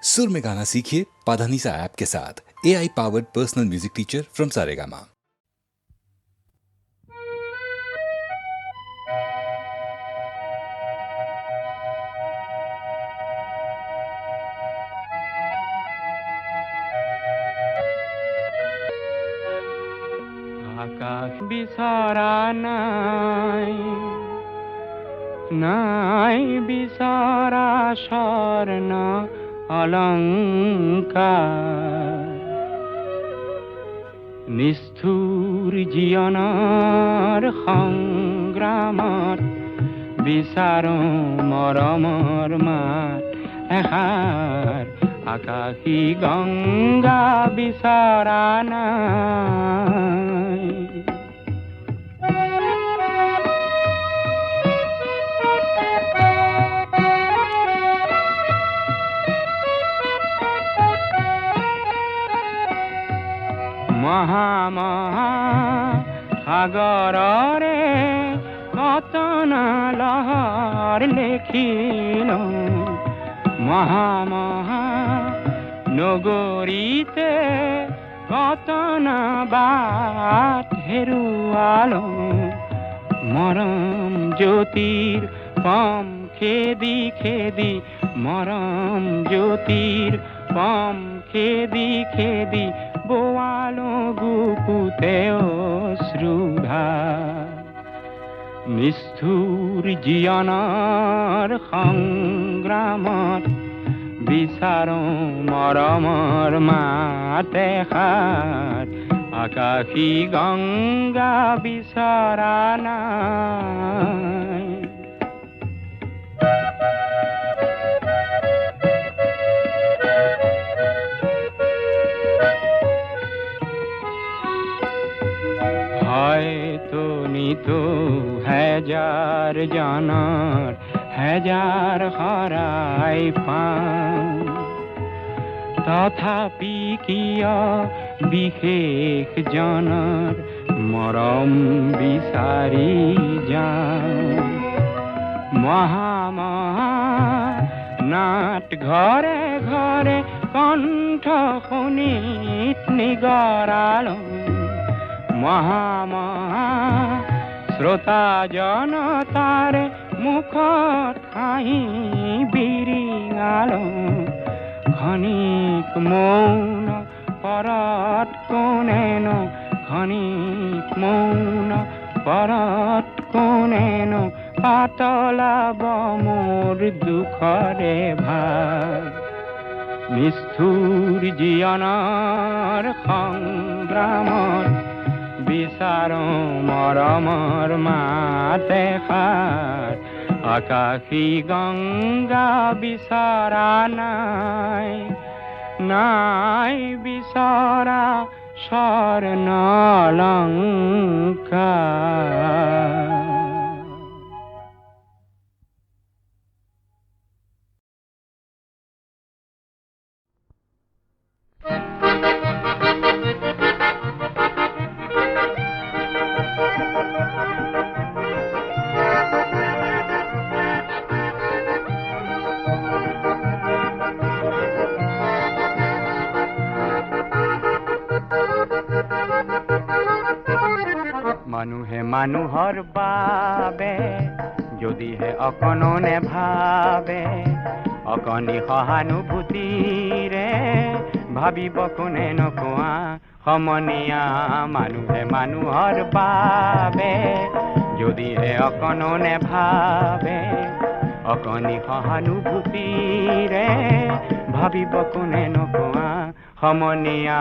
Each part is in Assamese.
सुर में गाना सीखिए पाधानीसा ऐप के साथ। AI powered personal music teacher from Saregama. আকাশ বিচৰা নাই, নাই বিচৰা স্বৰ্ণ অলংকাৰ, নিষ্ঠুৰ জীৱনৰ সংগ্ৰামত বিচাৰো মৰমৰ মাত এষাৰ। আকাশী গংগা বিচৰা নাই। মহা সাগৰৰে কতন লহৰ লেখিলো, মহা নগৰীতে কতন বাট হেৰুৱালো। মৰম জ্যোতিৰ পম খেদি খেদি, মৰম জ্যোতিৰ পম খেদি খেদি বোৱালো গুপুতে অশ্ৰুধাৰ। নিষ্ঠুৰ জীৱনৰ সংগ্ৰামত বিচাৰো মৰমৰ মাত এষাৰ। আকাশী গংগা বিচৰা নাই। হয়তো নিতো হেজাৰ জনৰ হেজাৰ শৰাই পাওঁ, তথাপি কিয় বিশেষ জনৰ মৰম বিচাৰি যাওঁ। মহা নাট ঘৰে ঘৰে কণ্ঠ শুনিত নিগৰালো। মহা শ্ৰোতা জনতাৰে মুখত হাঁহি বিৰিঙালো। ক্ষণিক মৌন পৰত কোনেনো, ক্ষণিক মৌন পৰত কোনেনো পাতলাব মোৰ দুখৰে ভাগ। নিষ্ঠুৰ জীৱনৰ সংগ্ৰামত বিচাৰো মৰমৰ মাত এষাৰ। আকাশী গংগা বিচৰা নাই, নাই বিচৰা স্বৰ্ণ অলংকাৰ। মানুহে মানুহৰ বাবে যদিহে অকণো নেভাবে, অকণি সহানুভূতিৰে ভাবিব কোনে নকোৱা সমনীয়া। মানুহে মানুহৰ বাবে যদিহে অকণো নেভাবে, অকণি সহানুভূতিৰে ভাবিব কোনে নকোৱা সমনীয়া।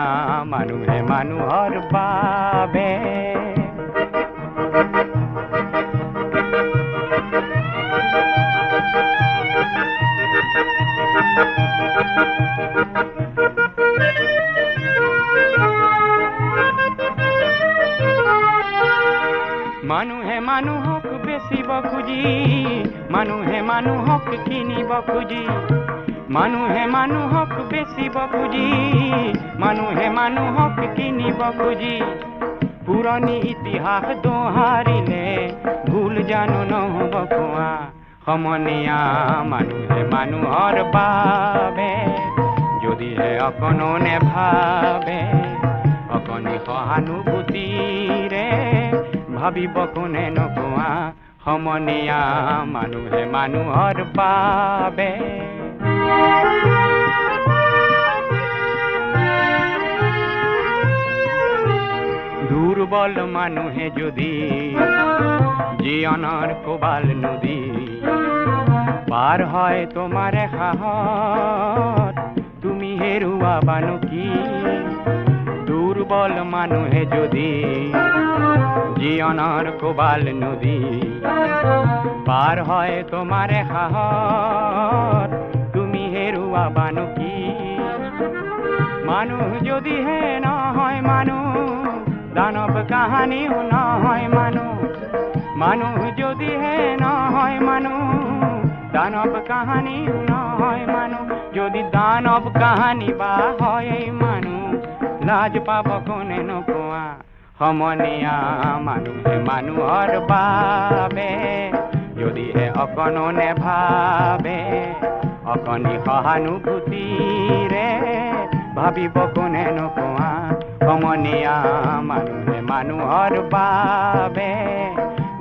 মানুহে মানুহৰ বাবে মানুহে মানুহক বেচিব খুজি, মানুহে মানুহক কিনিব খুজি, মানুহে মানুহক বেচিব খুজি, মানুহে মানুহক কিনিব খুজি। পুৰণি ইতিহাস দোহাৰিলে ভুল জানো নহ'ব কোৱা সমনীয়া। মানুহে মানুহৰ বাবে অকণো নেভাবে অকণি সহানুভূতিৰে ভাবিব কোনে নোকোৱা সমনীয়া মানুহে মানুহৰ বাবে দুৰ্বল মানুহে যদি জীৱনৰ কোবাল নদী পাৰ হয় তোমাৰ সাহত তুমি হেৰুৱাবানো কি দুৰ্বল মানুহে যদি জীৱনৰ কোবাল নদী পাৰ হয় তোমাৰ সাহত তুমি হেৰুৱাবানো কি মানুহ যদিহে নহয় মানুহ দানৱ কাহানিও নহয় মানুহ যদিহে নহয় মানুহ দানৱ কাহানিও নহয় মানুহ যদি দানৱ কাহানি বা হয় মানুহ লাজ পাব কোনে নোকোৱা সমনীয়া মানুহে মানুহৰ বাবে যদিহে অকণো নেভাবে অকণি সহানুভূতিৰে ভাবিব কোনে নোকোৱা সমনীয়া মানুহে মানুহৰ বাবে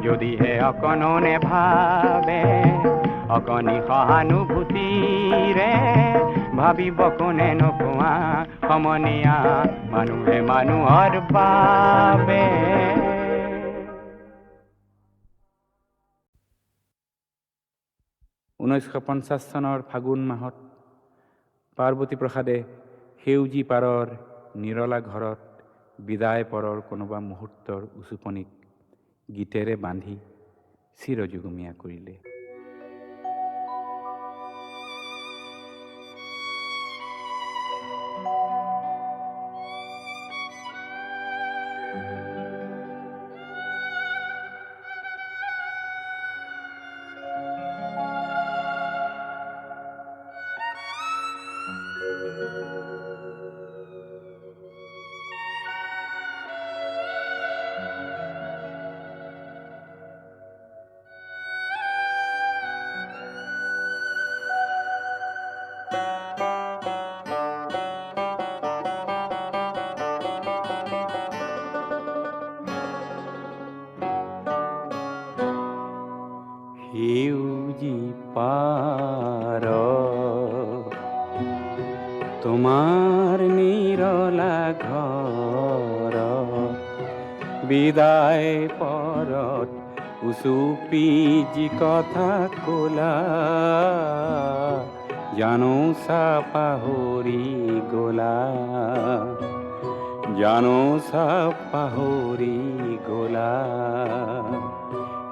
যদিহে অকণো নেভাবে অকণি সহানুভূতিৰে ভাবিব কোনে নোকোৱা সমনীয়া মানুহে মানুহৰ বাবে 1950 চনৰ ফাগুন মাহত পাৰ্বতী প্ৰসাদে সেউজী পাৰৰ নিৰলা ঘৰত বিদায় পৰৰ কোনোবা মুহূৰ্তৰ উচুপনিক গীতেৰে বান্ধি চিৰযুগমীয়া কৰিলে। সেউজী পাৰ তোমাৰ নিৰলা ঘৰ বিদায় পৰত উচুপি যি কথা কলা জানো চা পাহৰি গলা জানো চা পাহৰি গলা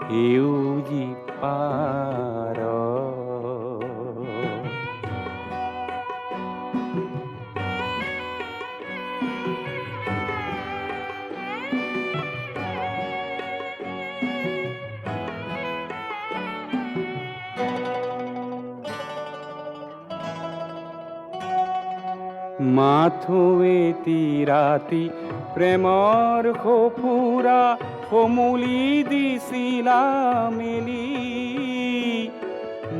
সেউজী পাৰ মাথোৱেতি ৰাতি প্ৰেমৰ সফুৰা কমলি দিছিলা মেলি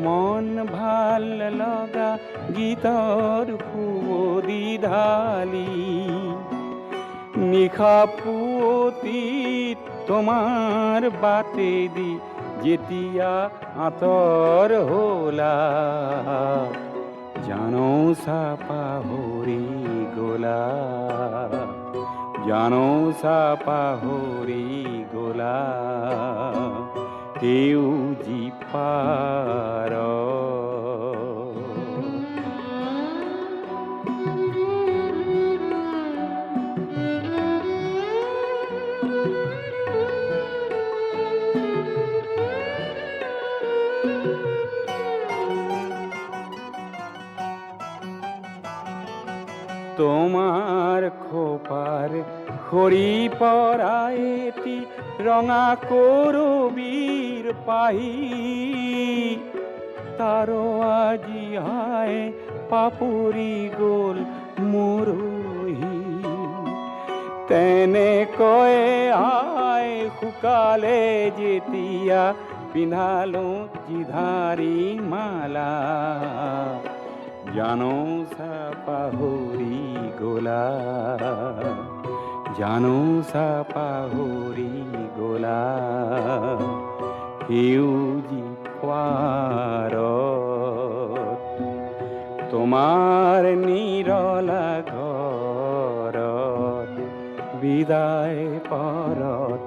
মন ভাল লগা গীতৰ সুৱদি ঢালি নিশা পুৱতি তোমাৰ বাটেদি যেতিয়া আঁতৰ হলা জানো চা পাহৰি গলা জানো চা পাহৰি গলা সেউজী পাৰ তোমাৰ খোপাৰ সৰি পৰা এটি ৰঙা কৰবীৰ পাহি তাৰ আজি হায় পাপৰি গ'ল মৰহি তেনেকৈ আই শুকালে যেতিয়া পিন্ধালো জিধাৰী মালা জানো চা পাহৰি গলা জানো চা পাহৰি গলা সেউজী খোৱাৰত তোমাৰ নিৰলা ঘৰত বিদায় পৰত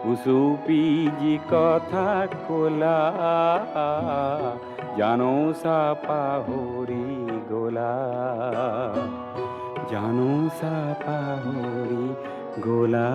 উচুপি যি কথা কলা জানো চা পাহৰি গলা জানো চা পাহৰি গলা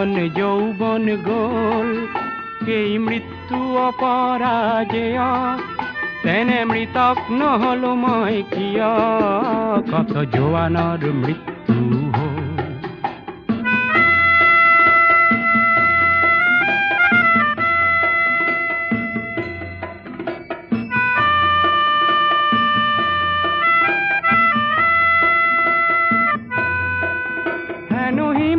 জীবন যৌবন গোল সেই মৃত্যু অপৰাজেয় তেনে মৃতক নহলো মই কিয় কত জোৱানৰ মৃত্যু হ'ল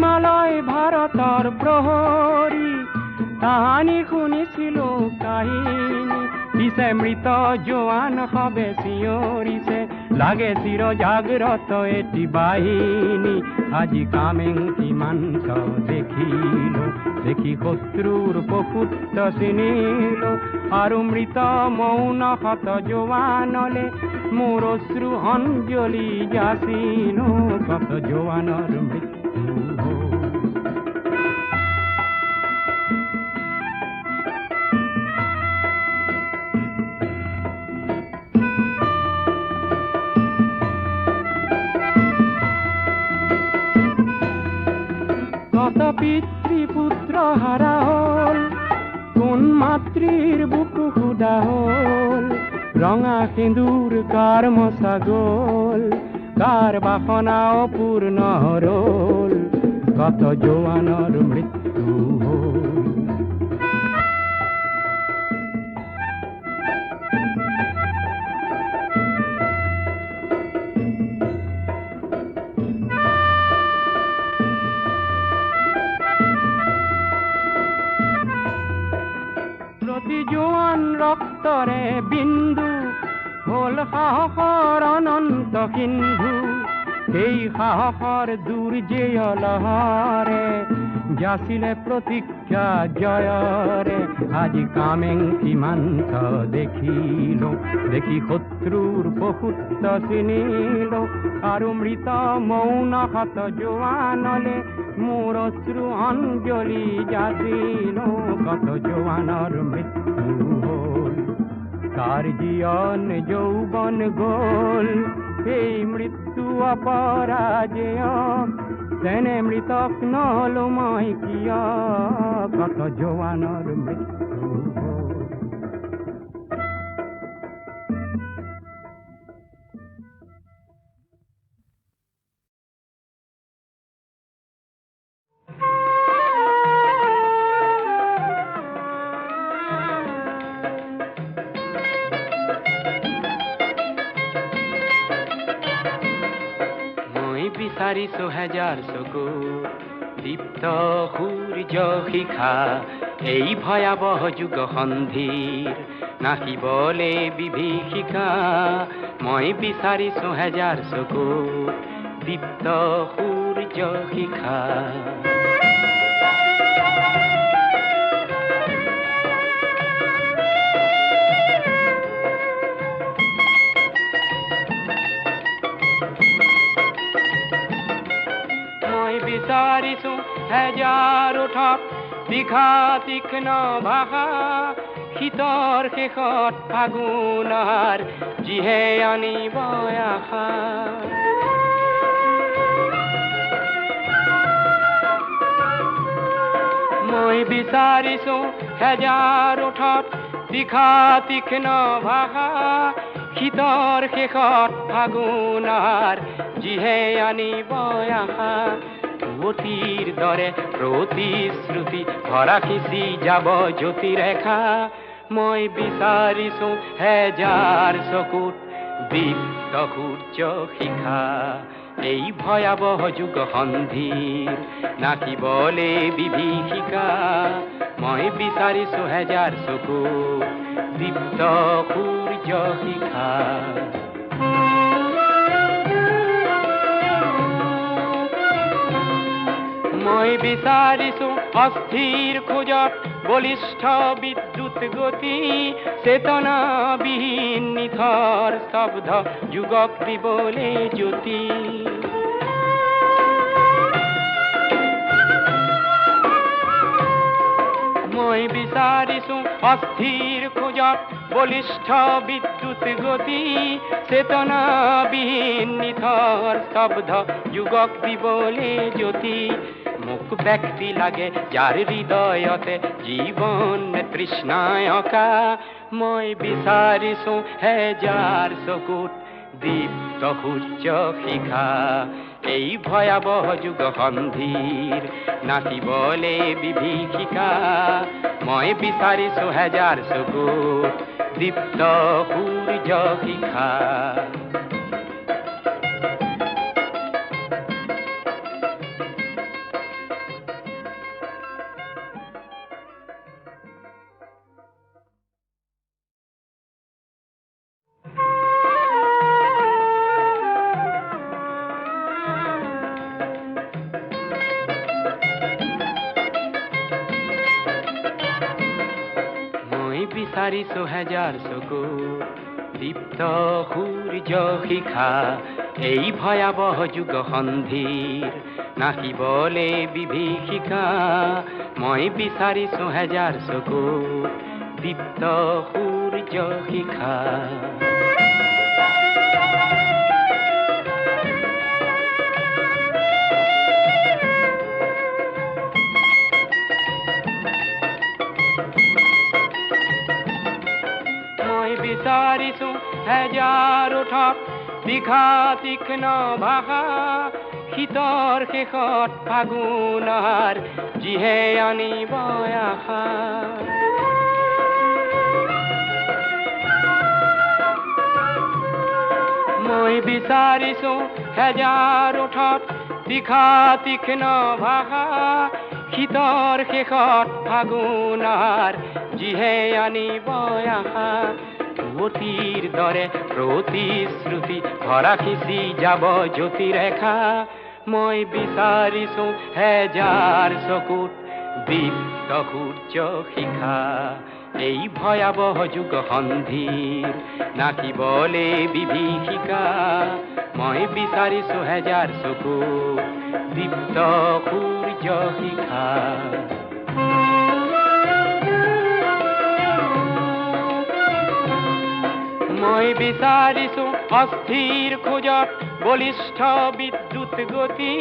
হিমালয় ভাৰতৰ প্ৰহৰী তাহানি শুনিছিলো কাহিনী পিছে মৃত জোৱান সবে চিঞৰিছে লাগে চিৰ জাগ্ৰত এটি বাহিনী আজি কামেংকি মাংস দেখিলো দেখি শত্ৰুৰ পশুত্ব চিনিলো আৰু মৃত মৌন শত জোৱানলে মোৰ অশ্ৰু অঞ্জলি যাচিলো কত জোৱানৰ মৃত্যু কত পিতৃপুত্ৰ হাৰা হল কোন মাতৃৰ বুকু সুদা হল ৰঙা সিন্দুৰ কাৰ মচা গল কাৰ বাসনা অপূৰ্ণ ৰল কত জোৱানৰ মৃত্যু হ'ল প্ৰতি জোৱান ৰক্তৰে বিন্দু হ'ল সাহসৰ অনন্ত সিন্ধু সেই সাহসৰ দুৰ্জেয় লহৰে যাচিলে প্ৰতীক্ষা জয়ৰে আজি কামেংকি মাংস দেখিলো দেখি শত্ৰুৰ পশুত্ব চিনিলো আৰু মৃত মৌন শত জোৱানলে মোৰ অশ্ৰু অঞ্জলি যাচিলো কত জোৱানৰ মৃত্যু হ'ল কাৰ জীয়ন যৌবন গল সেই মৃত্যু অপৰাজেয় তেনে মৃতক নহলো মই কিয় কত জোৱানৰ মৃত্যু হ'ল বিচাৰিছো হেজাৰ চকু দীপ্ত সূৰ্য শিখা এই ভয়াৱহ যুগ সন্ধিৰ নাহিবলে বিভীষিকা মই বিচাৰিছো হেজাৰ চকু দীপ্ত সূৰ্য শিখা বিচাৰিছো হেজাৰ ওঠত দীঘা তীক্ষ্ণ ভাষা শীতৰ শেষত ফাগুনৰ যিহে আনিব আশা মই বিচাৰিছো হেজাৰ ওঠত তীখা তীক্ষ্ণ ভাষা শীতৰ শেষত ফাগুনাৰ যিহে আনিব আশা অতিৰ দৰে প্ৰতিশ্ৰুতি ভৰা সিঁচি যাব জ্যোতিৰেখা মই বিচাৰিছো হেজাৰ চকুত দীপ্ত সূৰ্য শিখা এই ভয়াবহ যুগ সন্ধিৰ নাচিবলে বিভীষিকা মই বিচাৰিছো হেজাৰ চকুত দীপ্ত সূৰ্য শিখা মই বিচাৰিছো অস্থিৰ খোজত বলিষ্ঠ বিদ্যুৎ গতি চেতনাবিহীন নিথৰ স্তব্ধ যুগক দিবলে জ্যোতি মই বিচাৰিছো অস্থিৰ খোজত বলিষ্ঠ বিদ্যুৎ গতি চেতনাবিহীন নিথৰ স্তব্ধ যুগক দিবলে জ্যোতি মোক ব্যক্তি লাগে যাৰ হৃদয়তে জীৱন তৃষ্ণায়কা মই বিচাৰিছো হেজাৰ চকুত দীপ্ত সূৰ্য শিখা এই ভয়াবহ যুগ সন্ধিৰ নাচিবলে বিভীষিকা মই বিচাৰিছো হেজাৰ চকুত দীপ্ত সূৰ্য শিখা বিচাৰিছো হেজাৰ চকুত দীপ্ত সূৰ্য শিখা এই ভয়াবহ যুগ সন্ধিৰ নাচিবলে বিভীষিকা মই বিচাৰিছো হেজাৰ চকুত দীপ্ত সূৰ্য শিখা বিচাৰিছো হেজাৰ ওঠত তীখা তীক্ষ্ণ ভাষা শীতৰ শেষত ফাগুনাৰ যিহে আনিব আশা মই বিচাৰিছো হেজাৰ ওঠত তীখা তীক্ষ্ণ ভাষা শীতৰ শেষত ফাগুনাৰ যিহে আনিব আশা অতিৰ দৰে প্ৰতিশ্ৰুতি ভৰা সিঁচি যাব জ্যোতিৰেখা মই বিচাৰিছো হেজাৰ চকুত দীপ্ত সূৰ্য শিখা এই ভয়াবহ যুগ সন্ধিৰ নাচিবলে বিভীষিকা মই বিচাৰিছো হেজাৰ চকুত দীপ্ত সূৰ্য শিখা মই বিচাৰিছো অস্থিৰ খোজত বলিষ্ঠ বিদ্যুৎ গতি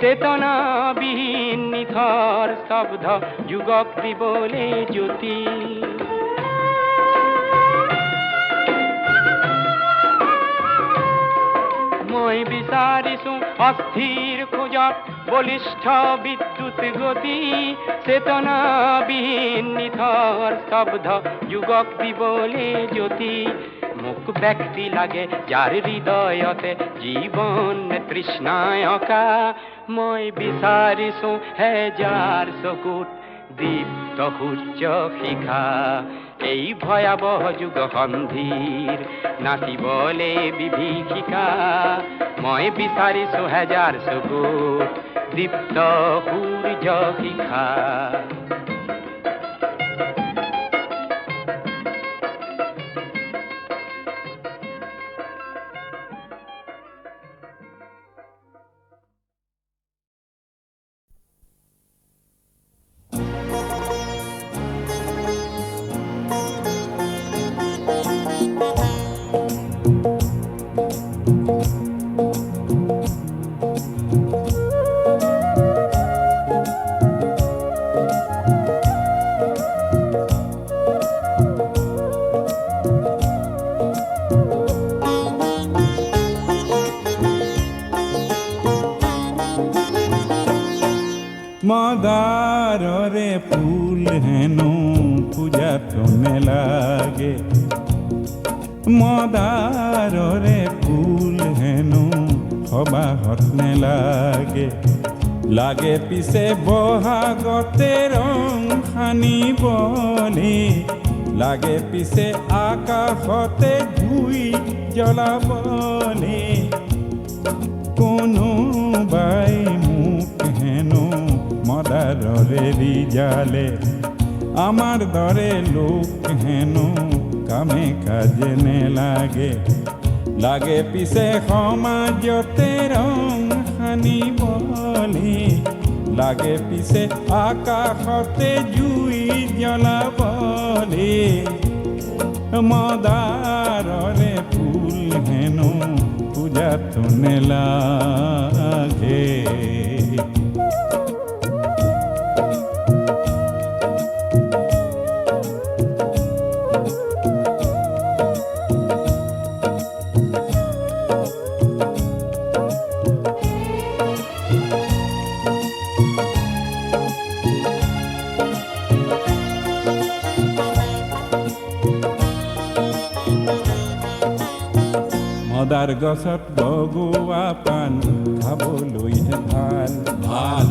চেতনাবিহীন নিথৰ স্তব্ধ যুগক দিবলে জ্যোতি মই বিচাৰিছো অস্থিৰ খোজত বলিষ্ঠ বিদ্যুৎ গতি চেতনাবিহীন নিথৰ স্তব্ধ যুগক দিবলে জ্যোতি মোক ব্যক্তি লাগে যাৰ হৃদয়তে জীৱন তৃষ্ণায়কা মই বিচাৰিছো হেজাৰ চকুত দীপ্ত সূৰ্য শিখা এই ভয়াবহ যুগ সন্ধিৰ নাচিবলে বিভীষিকা মই বিচাৰিছো হেজাৰ চকুত দীপ্ত সূৰ্য শিখা মদাৰৰে ফুল হেনো পূজাত নেলাগে মদাৰৰে ফুল হেনো সবাহত নেলাগে লাগে পিছে বহাগতে ৰং সানিবলে লাগে পিছে আকাশতে জুই জ্বলাবলে কোনোবাই মোক হেনো মদাৰৰে ৰিজালে আমাৰ দৰে লোক হেনো কামে কাজে নেলাগে লাগে পিছে সমাজতে ৰং সানিবলে লাগে পিছে আকাশতে জুই জ্বলাবলে মদাৰৰে ফুল হেনো পূজাত নেলাগে মদাৰ গছত বগোৱা পাণ খাবলৈহে ভাল ভাল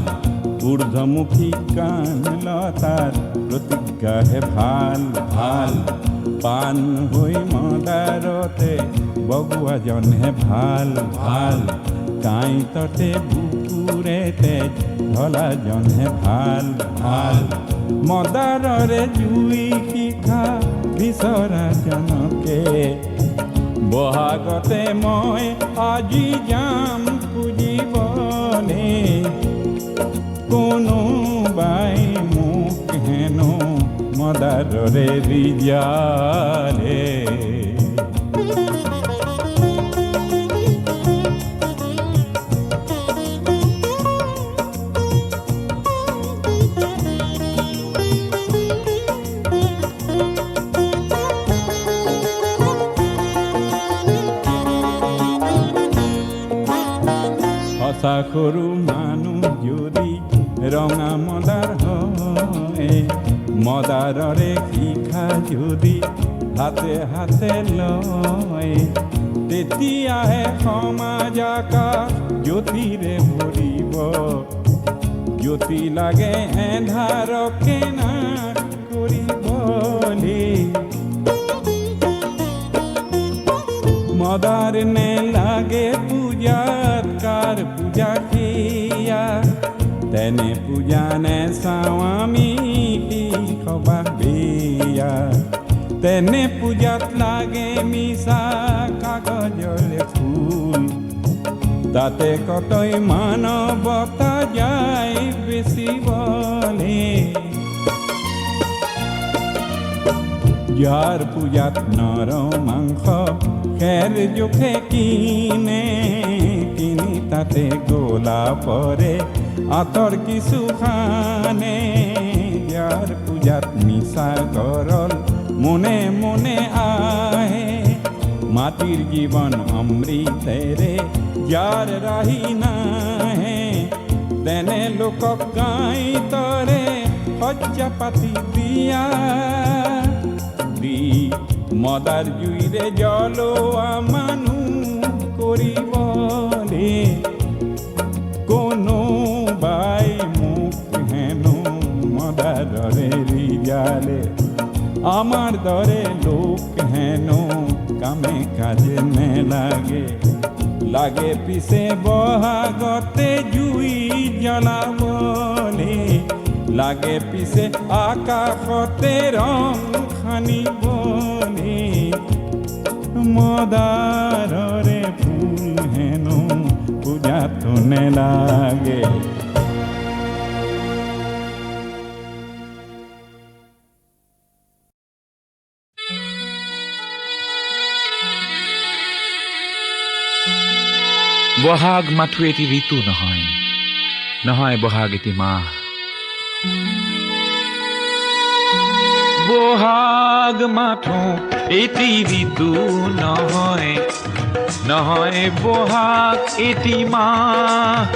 ঊৰ্ধ্বমুখী কাণ লতাৰ প্ৰতিজ্ঞাহে ভাল ভাল পাণ হৈ মদাৰতে বগোৱাজনহে ভাল ভাল কাঁইততে বুকুৰে তেজ ঢলাজনহে ভাল ভাল মদাৰৰে জুই শিখা বিচৰাজনকে বহাগতে মই আজি যাম খুজিবলে কোনোবাই মোক হেনো মদাৰৰে ৰিজালে সঁচা সৰু মানুহ যদি ৰঙা মদাৰ হয় মদাৰৰে শিখা যদি হাতে হাতে লয় তেতিয়াহে সমাজ আকাশ জ্যোতিৰে ভৰিব জ্যোতি লাগে এন্ধাৰকে নাশ কৰিবলে মদাৰ নেলাগে পূজাত কাৰ পূজা কিয়া তেনে পূজা নেচাওঁ আমি সবাহ বিয়া তেনে পূজাত লাগে মিছা কাগজৰে ফুল তাতে কতই মানৱতা যায় বেচিবলে যাৰ পূজাত নৰ মাংস খেৰ জোখে কিনি তাতে গোলা পৰে আঁতৰ কিছু খানে যাৰ পূজাত মিছা গৰল মনে মনে আহে মাটিৰ জীৱন অমৃতেৰে যাৰ ৰাহি নাহে তেনে লোকক গাইতৰে সজ্জা পাতি দিয়া মদাৰ জুইৰে জ্বলোৱা মানুহ কৰিবলে কোনোবাই মোক হেনো মদাৰৰে ৰিজালে আমাৰ দৰে লোক হেনো কামে কাজে নেলাগে লাগে পিছে বহাগতে জুই জ্বলাবলে লাগে পিছে আকাশতে ৰং সানিবলে মদাৰৰে ফুল হেনো পূজাত নেলাগে বহাগ মাথো এটি ঋতু নহয় নহয় বহাগ এটি মাহ বহাগ মাথো এটি ঋতু নহয় নহয় বহাগ এটি মাহ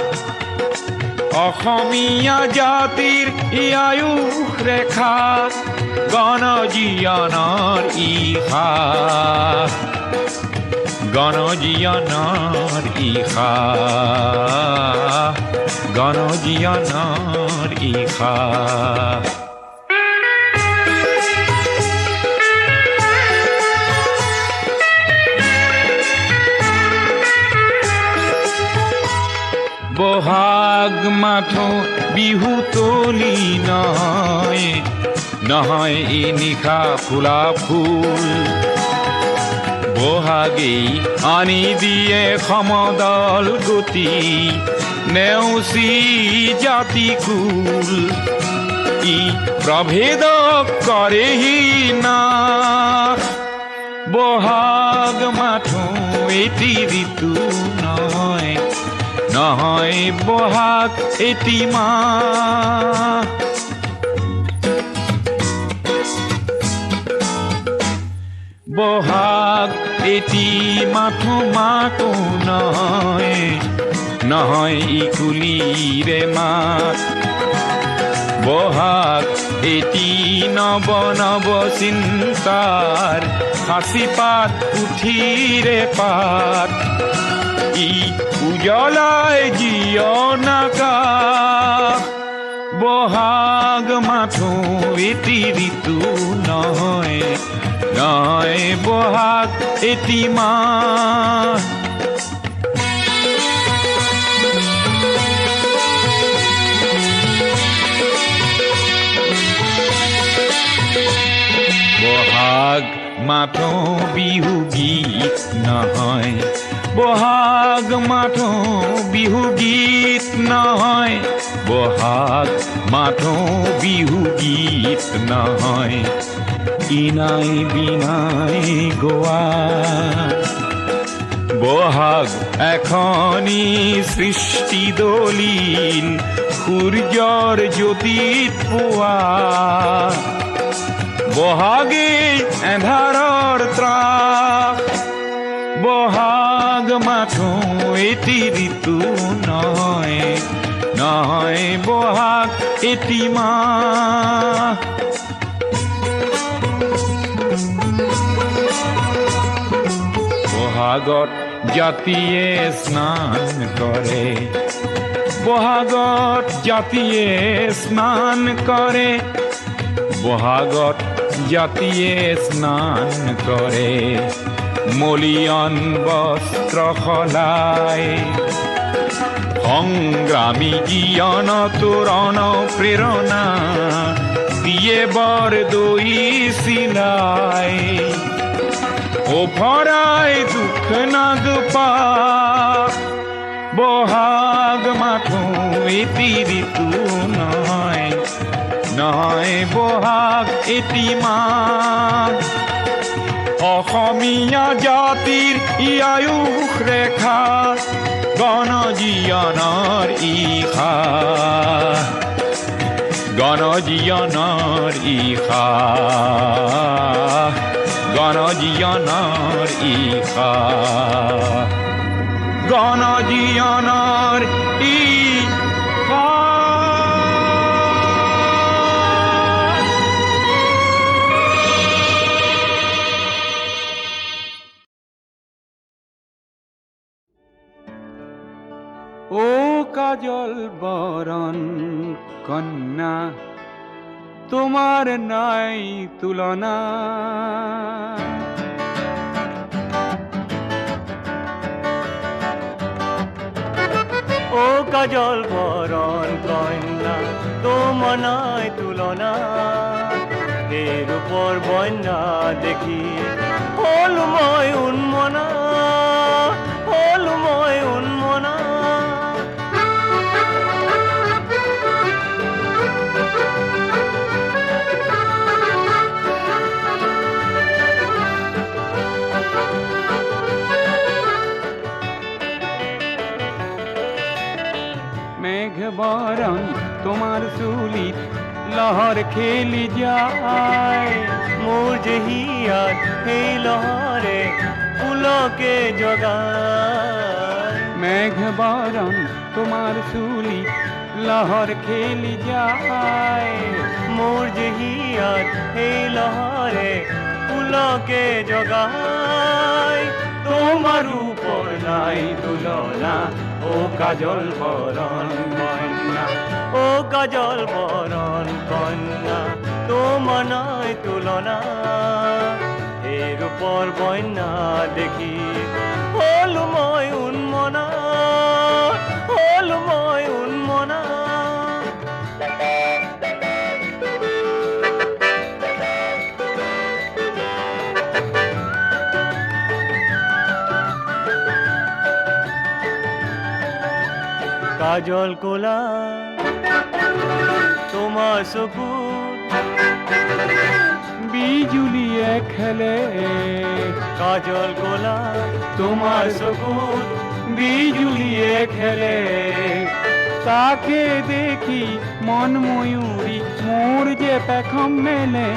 অসমীয়া জাতিৰ ই আয়ুস ৰেখা গণজীয়নৰ ইশা গণজীয়নৰ ইশা গণজীয়নৰ ইশা বহাগ মাথো বিহু তলি নহয় নহয় ই নিশা ফুলা ফুল বহাগেই আনি দিয়ে সমদল গতি নেওচি জাতি কুল ই প্ৰভেদ কৰেহি না বহাগ মাথো এটি ঋতু নহয় নহয় বহাগ এটি মাহ বহাগ এটি মাথো মাকো নহয় নহয় ই কুলিৰে মাত বহাগ এটি নৱ নৱ চিন্তাৰ সাঁচি পাত পুথিৰে পাত ই উজ্বলাই জীৱন আকাশ বহাগ মাথো এটি ঋতু নহয় নহয় বহাগ এটি মাহ বহাগ মাথো বিহু গীত নহয় বহাগ মাথো বিহু গীত নহয় বহাগ মাথো বিহু গীত নহয় ইনাই বিনাই গোৱা বহাগ এখনি সৃষ্টি দলিল সূৰ্যৰ জ্যোতিত পোৱা বহাগে এন্ধাৰৰ ত্ৰাস বহাগ মাথো এটি ঋতু নহয় নহয় বহাগ এটি মাহ বহাগত জাতিয়ে স্নান কৰে বহাগত জাতিয়ে স্নান কৰে বহাগত জাতিয়ে স্নান কৰে মলিয়ন বস্ত্ৰ সলাই সংগ্ৰামী জীয়ন তোৰণ প্ৰেৰণা দিয়ে বৰ দৈ চিলাই ওফৰাই দুখ নাগপা বহাগ মাথো এটি ঋতু নহয় নহয় বহাগ এটি মাহ অসমীয়া জাতিৰ ই আয়ুস ৰেখা গণজীয়নৰ ইশা গণজীয়নৰ ইশা গণজীয়নৰ ইশা গণজীয়নৰ ইশা ও কাজল বরণ কন্যা তোমার নাই তুলনা ও কাজল বরণ কন্যা তোমার নাই তুলনা এর উপর বন্যা দেখি হল মই উন্মনা হল মই উন্মনা মেঘ বরণ তোমার চুলিত লহর খেলি যায় মোর যে হিয়াত সেই লহরে ফুলকে জগায় মেঘ বরণ তোমার চুলিত লহৰ খেলি যায় মোৰ যে হিয়াত সেই লহৰে ফুলকে জগায় তোমাৰ উপৰ নাই তুলনা ও কাজল বৰণ কন্যা ও কাজল বৰণ কন্যা তোমাৰ নাই তুলনা এই ৰূপৰ বন্যা দেখি হলো মই উন্মনা হলো মই উন্মনা কাজল কোলা তোমার চকুত বিজুলিয়ে খেলে কাজল কোলা তোমার চকুত বিজুলিয়ে খেলে তাকে দেখি মন ময়ূরী মোর যে পেখম মেলে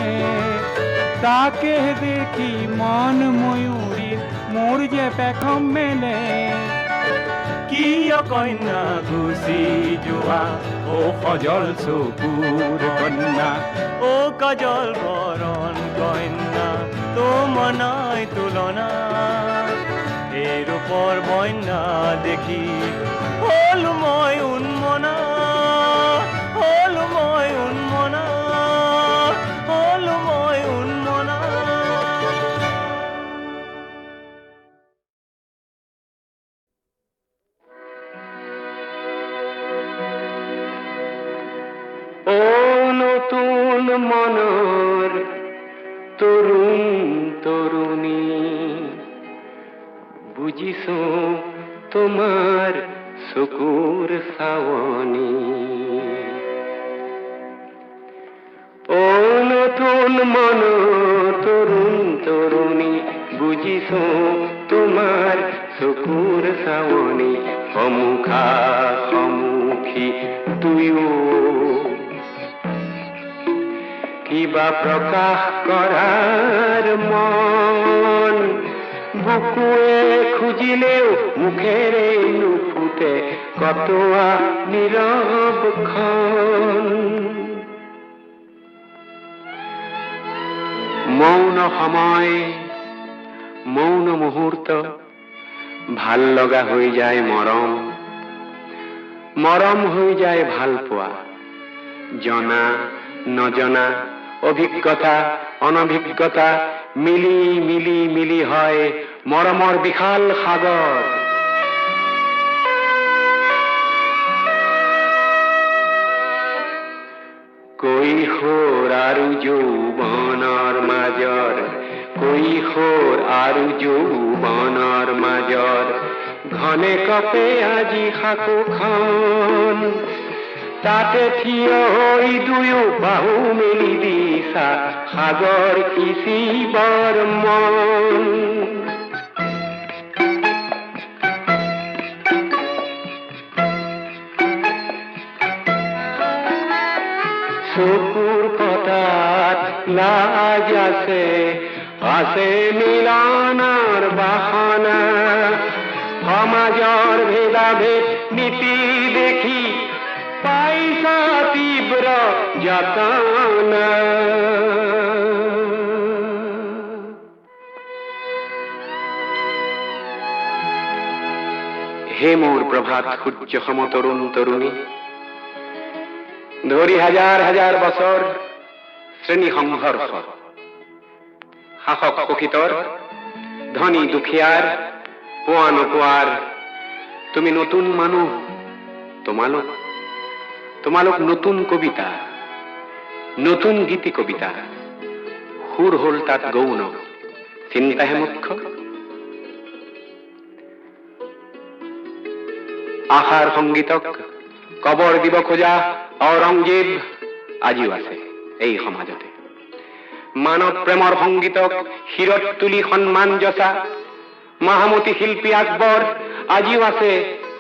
তাকে দেখি মন ময়ূরী মোর যে পেখম মেলে কিয় কন্যা গুচি যোৱা ও সজল চকুৰ কন্যা ও কাজল বৰণ কন্যা তোমাৰ নাই তুলনা এই ৰূপৰ বন্যা দেখি হলো মই উন্মনা হলো মই উন্মনা হলো মই উন্মনা ও নতুন মনৰ তৰুণ তৰুণী বুজিছো তোমাৰ চকুৰ চাৱনি ও নতুন মনৰ তৰুণ তৰুণী বুজিছো তোমাৰ চকুৰ চাৱনি সমুখা সমুখী দুয়ো কিবা প্ৰকাশ কৰাৰ মন বুকুৱে খুজিলেও মুখেৰে নুফুটে কটোৱা নীৰৱখন মৌন সময় মৌন মুহূৰ্ত ভাল লগা হৈ যায় মৰম মৰম হৈ যায় ভাল পোৱা জনা নজনা অভিজ্ঞতা অনভিজ্ঞতা মিলি মিলি মিলি হয় মৰমৰ বিশাল সাগৰ কৈশোৰ আৰু যৌৱনৰ মাজৰ কৈশোৰ আৰু যৌৱনৰ মাজৰ ঘনে কপে আজি সাকোখন তাতে থিয় হৈ দুয়ো বাহু মেলি দিছা সাগৰ সিঁচিবৰ মন চকুৰ পতাত লাজ আছে আছে মিলনৰ বাসনা সমাজৰ ভেদাভেদ নীতি দেখি পাইছা তীব্ৰ যাতনা হে মোৰ প্ৰভাত সূৰ্য সম তৰুণ তৰুণী ধৰি হাজাৰ হাজাৰ বছৰ শ্ৰেণী সংঘৰ্ষ শাসক শোষিতৰ ধনী দুখীয়াৰ পোৱা নোপোৱাৰ তুমি নতুন মানুহ তোমালোক নতুন কবিতা নতুন গীতি কবিতা সুৰ হল তাত গৌণ চিন্তাহে মুখ্য আশাৰ সংগীতক কবৰ দিব খোজা ঔৰংজেব আজিও আছে এই সমাজতে মানৱ প্ৰেমৰ সংগীতক শিৰত তুলি সন্মান যচা মহামতী শিল্পী আকবৰ আজিও আছে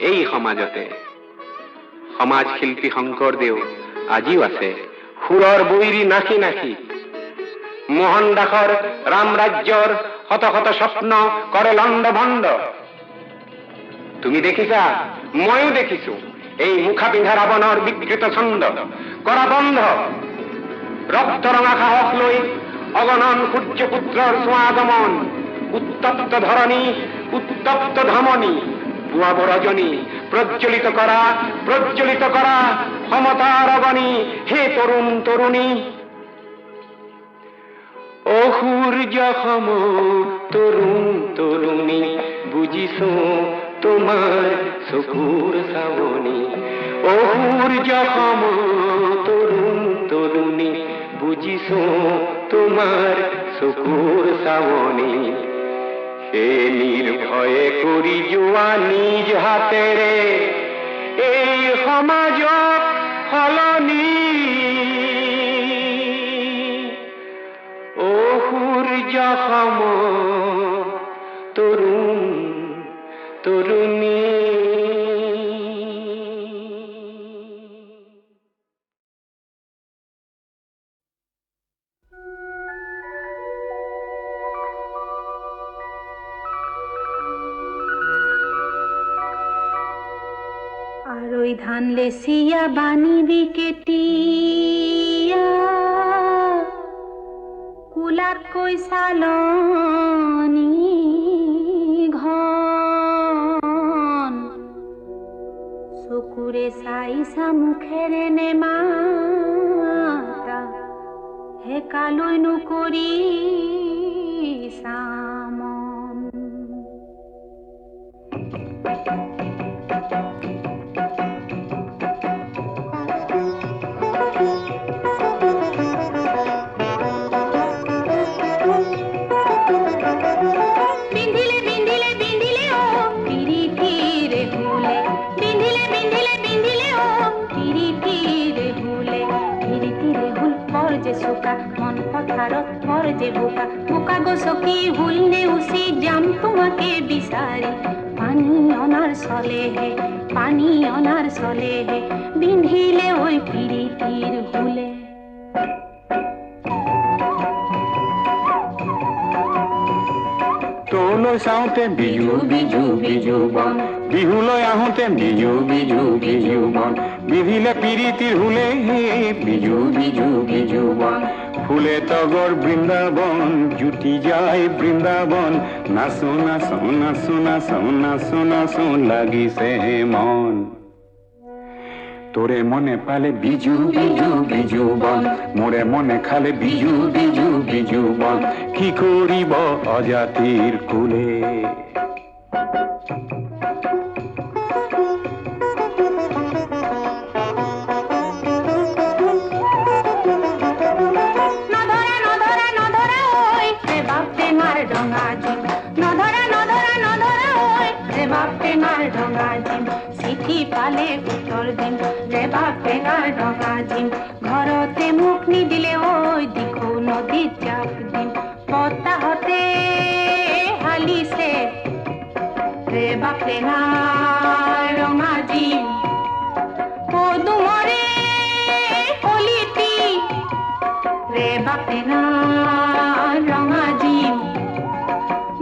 এই সমাজতে সমাজ শিল্পী শংকৰদেৱ আজিও আছে সুৰৰ বৈৰী নাচি নাচি মোহন দাসৰ ৰাম ৰাজ্যৰ শত শত স্বপ্ন কৰে লণ্ড ভণ্ড তুমি দেখিছা ময়ো দেখিছো এই মুখা পিন্ধা ৰাৱণৰ বিকৃত ছন্দ কৰা বন্ধ। ৰক্ত ৰঙা সাহস লৈ অগণন সূৰ্যপুত্ৰৰ ছোঁৱা আগমন, উত্তপ্ত ধৰণী, উত্তপ্ত ধমনী, পুৱাব ৰজনী, প্ৰজ্বলিত কৰা সমতাৰ অগণী। হে তৰুণ তৰুণী, অসূৰ্য সম তৰুণ তৰুণী, বুজিছো তোমাৰ চকুৰ চাৱনী। অসূৰ্য সম তৰুণ তৰুণী, বুজিছো তোমাৰ চকুৰ চাৱনী। সেই নিৰ্ভয়ে কৰি যোৱা নিজ হাতেৰে এই সমাজক সলনি। অসূৰ্য সম তৰুণ তৰুণী। আৰ ওই ধান লেসিয়া বানিবি কেতিয়া, কুলাত কই চালনি ঘন, চকুৰে চাইছা মুখেৰে নেমাতা, হেকালৈ নকৰি চামন। মন পথাৰত বৰ যে বোকা, বোকা গছকি হুল নেউচি যাম তোমাকে বিচাৰি। পানী অনাৰ চলেহে, পানী অনাৰ চলেহে, বিন্ধিলে ঐ পিৰিতিৰ হুলে। তোলৈ চাওঁতে বিজু বিজু বিজু বন, বিহুলৈ আহোঁতে বিজু বিজু বিজু বন, বিধিলে পিৰিতিৰ হুলে হে বিজু বিজু বিজু বন। ফুলে তগৰ বৃন্দাবন, জুতি যায় বৃন্দাবন, নাচো নাচো নাচো নাচো নাচো নাচো লাগিছে মন। তোরে মনে পালে বিজু বিজু বিজু বন, মোরে মনে খালে বিজু বিজু বিজু বন, কি করিব অজাতির কুলে। চিঠি পালে উত্তৰ দিম, ৰেবা টেঙাৰ ডঙা দিম, ঘৰতে মুখ নিদিলে ঐ দিখৌ নদীত জাপ দিম। বতাহতে হালিছে ৰেবা টেঙাৰ ৰঙা দিম, পদুমৰে কলিতি ৰেবা টেঙাৰ ৰঙা দিম।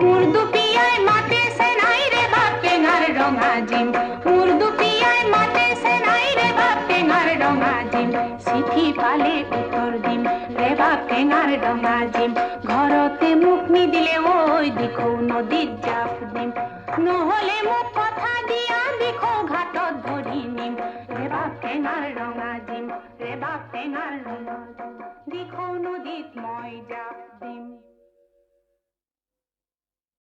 মুৰ্দু পিয়াই মাতে সে নাই ৰেবা টেঙাৰ ৰঙা দিম, মুৰ্দু পিয়াই মাতে সে নাই ৰেবা টেঙাৰ ৰঙা দিম। চিঠি পালে উত্তৰ দিম, ৰেবা টেঙাৰ ৰঙা দিম, ঘৰতে মুখ নিদিলে ঐ দিখৌ নদীত জাপ দিম। নহলে মোক কথা দিয়া দিখৌ ঘাটত ধৰি নিম, ৰেবা টেঙাৰ ৰঙা দিম, ৰেবা টেঙাৰ ৰঙা দিম, দিখৌ নদীত মই জাপ দিম।